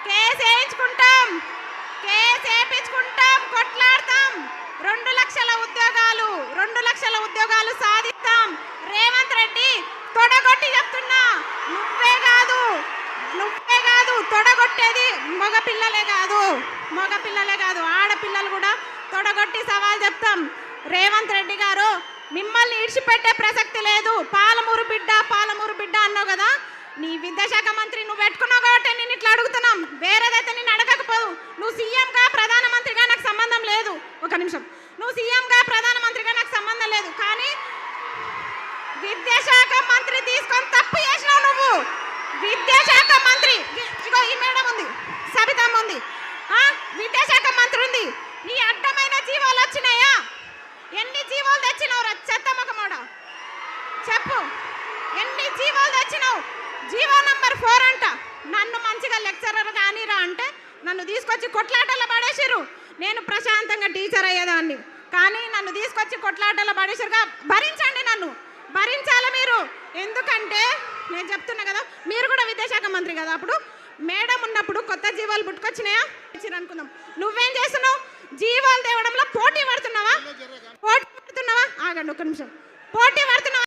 Case వేయించుకుంటాం, case వేయించుకుంటాం, కొట్లాడతాం. 2 లక్షల ఉద్యోగాలు, 2 లక్షల ఉద్యోగాలు సాధిస్తాం. రేవంత్ రెడ్డి తొడగొట్టి చెప్తున్నా, నువ్వే కాదు తొడగొట్టేది మగపిల్లలే కాదు ఆడపిల్లలు కూడా తొడగొట్టి సవాల్ చెప్తాం. రేవంత్ రెడ్డి గారు, మిమ్మల్ని ఇడిచిపెట్టే ప్రసక్తి లేదు. పాలమూరు బిడ్డ అన్నావు కదా, నీ విద్యాశాఖ మంత్రి నువ్వు పెట్టుకున్నావు కాబట్టి నేను ఇట్లా అడుగుతున్నాం. వేరేదైతే నేను అడగకపోదు. నువ్వు సీఎంగా ప్రధానమంత్రిగా నాకు సంబంధం లేదు. ఒక నిమిషం, నువ్వు సీఎంగా ప్రధానమంత్రిగా నాకు సంబంధం లేదు. కానీ విద్యాశాఖ మంత్రి తీసుకొని తప్పు చేసినావు నువ్వు. విద్యాశాఖ మంత్రి, ఇగో ఈ మేడం ఉంది, సబితమ్మ ఉంది, విద్యాశాఖ మంత్రి ఉంది. నీ అడ్డమైన జీవాలు వచ్చినాయా? ఎన్ని జీవాలు తెచ్చినావు రా చెత్తమ్మకమోడ? చెప్పు, ఎన్ని జీవాలు తెచ్చినావు? జీవో నంబర్ 4 అంట. నన్ను మంచిగా లెక్చరర్ కానీరా అంటే నన్ను తీసుకొచ్చి కొట్లాటలో పడేసిర్రు. నేను ప్రశాంతంగా టీచర్ అయ్యేదాన్ని, కానీ నన్ను తీసుకొచ్చి కొట్లాటలో పడేసిరుగా. భరించండి, నన్ను భరించాలి మీరు. ఎందుకంటే నేను చెప్తున్నా కదా, మీరు కూడా విద్యాశాఖ మంత్రి కదా, అప్పుడు మేడం ఉన్నప్పుడు కొత్త జీవాలు పుట్టుకొచ్చినాయా అనుకుందాం. నువ్వేం చేస్తున్నావు? జీవాలు తేవడంలో పోటీ పడుతున్నావా? ఆగండి ఒక నిమిషం. పోటీ పడుతున్నావా?